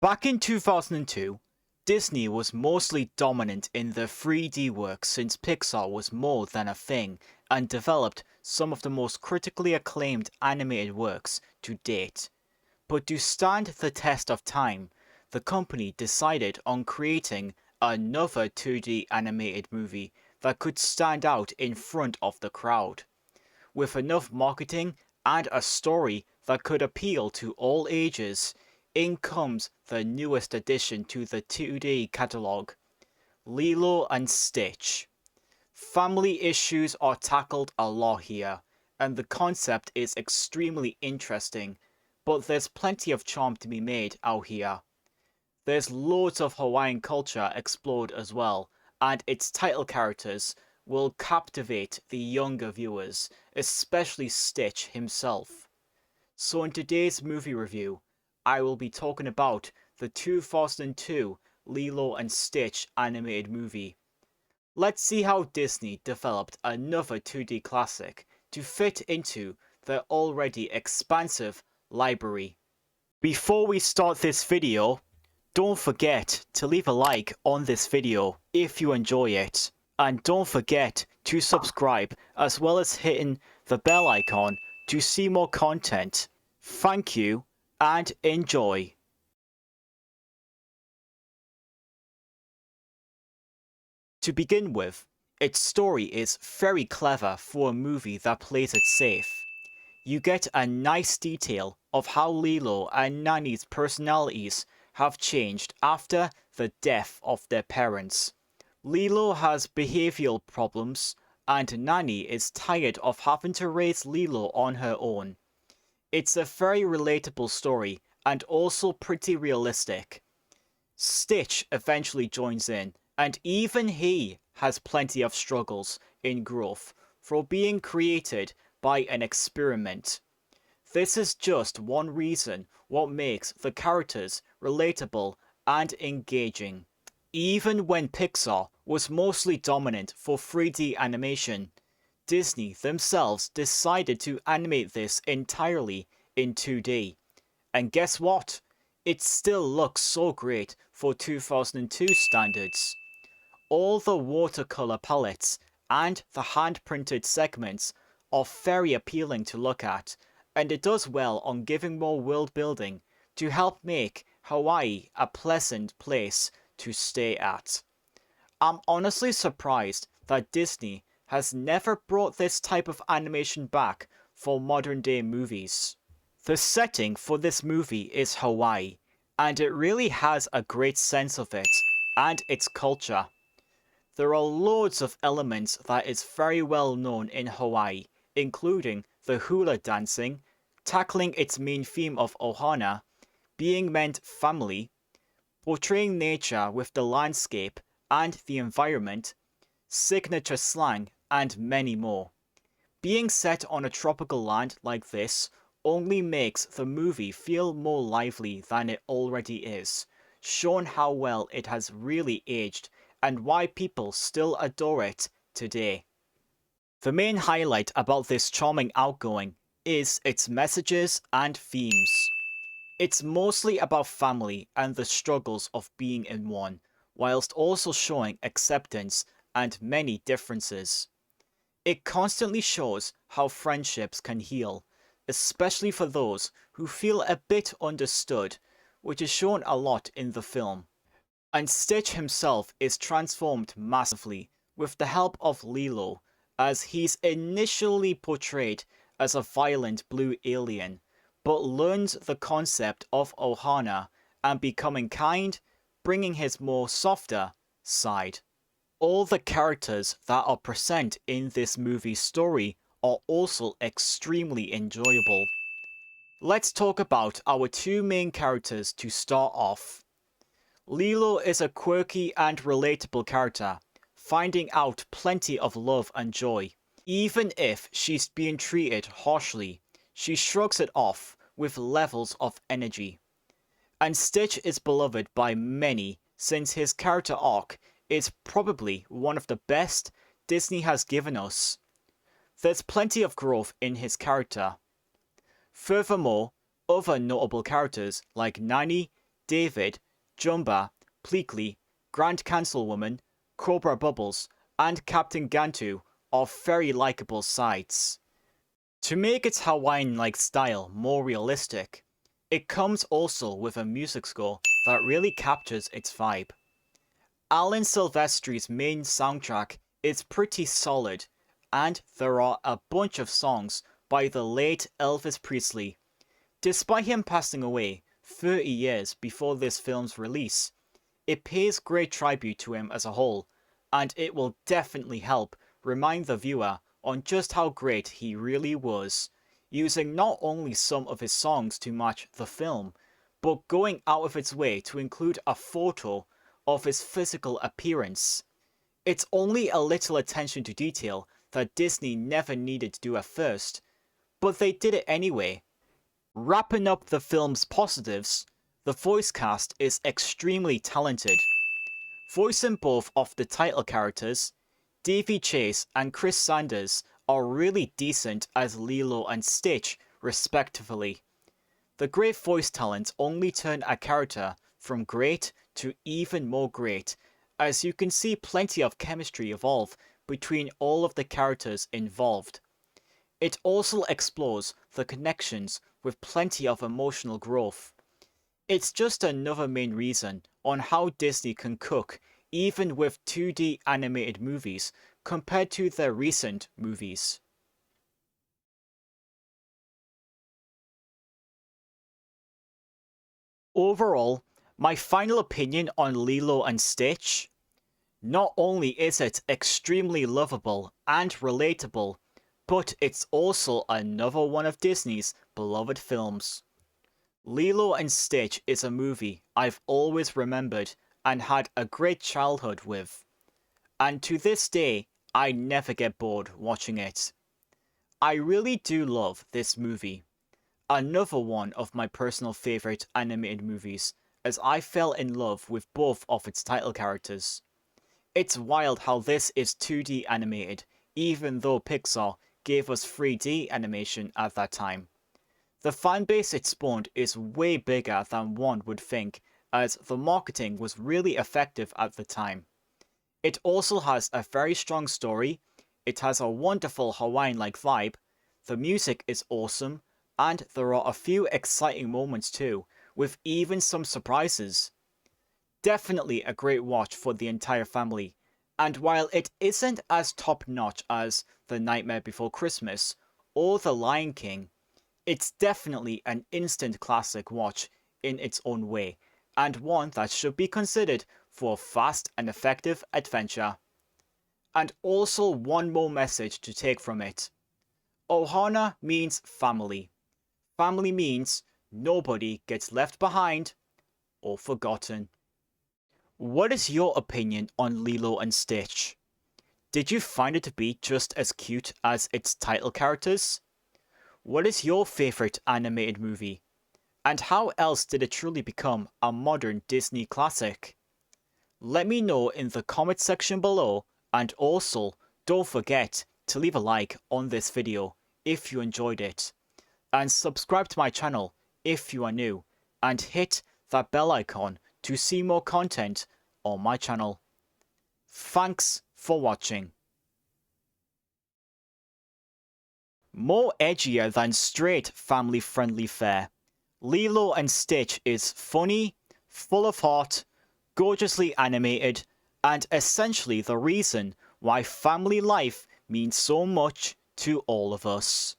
Back in 2002, Disney was mostly dominant in the 3D work since Pixar was more than a thing and developed some of the most critically acclaimed animated works to date. But to stand the test of time, the company decided on creating another 2D animated movie that could stand out in front of the crowd. With enough marketing and a story that could appeal to all ages, in comes the newest addition to the 2D catalog, Lilo and Stitch. Family issues are tackled a lot here, and the concept is extremely interesting, but there's plenty of charm to be made out here. There's loads of Hawaiian culture explored as well, and its title characters will captivate the younger viewers, especially Stitch himself. So in today's movie review, I will be talking about the 2002 Lilo and Stitch animated movie. Let's see how Disney developed another 2D classic to fit into their already expansive library. Before we start this video, don't forget to leave a like on this video if you enjoy it. And don't forget to subscribe as well as hitting the bell icon to see more content. Thank you and enjoy. To begin with, its story is very clever for a movie that plays it safe. You get a nice detail of how Lilo and Nani's personalities have changed after the death of their parents. Lilo has behavioral problems, and Nani is tired of having to raise Lilo on her own. It's a very relatable story and also pretty realistic. Stitch eventually joins in, and even he has plenty of struggles in growth for being created by an experiment. This is just one reason what makes the characters relatable and engaging. Even when Pixar was mostly dominant for 3D animation, Disney themselves decided to animate this entirely in 2D. And guess what? It still looks so great for 2002 standards. All the watercolor palettes and the hand-printed segments are very appealing to look at, and it does well on giving more world building to help make Hawaii a pleasant place to stay at. I'm honestly surprised that Disney has never brought this type of animation back for modern day movies. The setting for this movie is Hawaii, and it really has a great sense of it and its culture. There are loads of elements that is very well known in Hawaii, including the hula dancing, tackling its main theme of ohana, being meant family, portraying nature with the landscape and the environment, signature slang, and many more. Being set on a tropical land like this only makes the movie feel more lively than it already is, showing how well it has really aged and why people still adore it today. The main highlight about this charming outgoing is its messages and themes. It's mostly about family and the struggles of being in one, whilst also showing acceptance and many differences. It constantly shows how friendships can heal, especially for those who feel a bit understood, which is shown a lot in the film. And Stitch himself is transformed massively with the help of Lilo, as he's initially portrayed as a violent blue alien, but learns the concept of ohana and becoming kind, bringing his more softer side. All the characters that are present in this movie's story are also extremely enjoyable. Let's talk about our two main characters to start off. Lilo is a quirky and relatable character, finding out plenty of love and joy. Even if she's being treated harshly, she shrugs it off with levels of energy. And Stitch is beloved by many since his character arc is probably one of the best Disney has given us. There's plenty of growth in his character. Furthermore, other notable characters like Nani, David, Jumba, Pleakley, Grand Councilwoman, Cobra Bubbles, and Captain Gantu are very likable sides. To make its Hawaiian-like style more realistic, it comes also with a music score that really captures its vibe. Alan Silvestri's main soundtrack is pretty solid, and there are a bunch of songs by the late Elvis Presley. Despite him passing away 30 years before this film's release, it pays great tribute to him as a whole, and it will definitely help remind the viewer on just how great he really was, using not only some of his songs to match the film, but going out of its way to include a photo of his physical appearance. It's only a little attention to detail that Disney never needed to do at first, but they did it anyway. Wrapping up the film's positives, the voice cast is extremely talented. Voicing both of the title characters, Davy Chase and Chris Sanders are really decent as Lilo and Stitch, respectively. The great voice talent only turned a character from great to even more great, as you can see plenty of chemistry evolve between all of the characters involved. It also explores the connections with plenty of emotional growth. It's just another main reason on how Disney can cook even with 2D animated movies compared to their recent movies. Overall, my final opinion on Lilo and Stitch: not only is it extremely lovable and relatable, but it's also another one of Disney's beloved films. Lilo and Stitch is a movie I've always remembered and had a great childhood with, and to this day I never get bored watching it. I really do love this movie. Another one of my personal favourite animated movies, as I fell in love with both of its title characters. It's wild how this is 2D animated, even though Pixar gave us 3D animation at that time. The fanbase it spawned is way bigger than one would think, as the marketing was really effective at the time. It also has a very strong story, it has a wonderful Hawaiian-like vibe, the music is awesome, and there are a few exciting moments too, with even some surprises. Definitely a great watch for the entire family, and while it isn't as top-notch as The Nightmare Before Christmas or The Lion King, it's definitely an instant classic watch in its own way, and one that should be considered for a fast and effective adventure. And also one more message to take from it. Ohana means family. Family means nobody gets left behind or forgotten. What is your opinion on Lilo and Stitch? Did you find it to be just as cute as its title characters? What is your favourite animated movie? And how else did it truly become a modern Disney classic? Let me know in the comment section below, and also don't forget to leave a like on this video if you enjoyed it, and subscribe to my channel if you are new, and hit that bell icon to see more content on my channel. Thanks for watching. More edgier than straight family-friendly fare, Lilo and Stitch is funny, full of heart, gorgeously animated, and essentially the reason why family life means so much to all of us.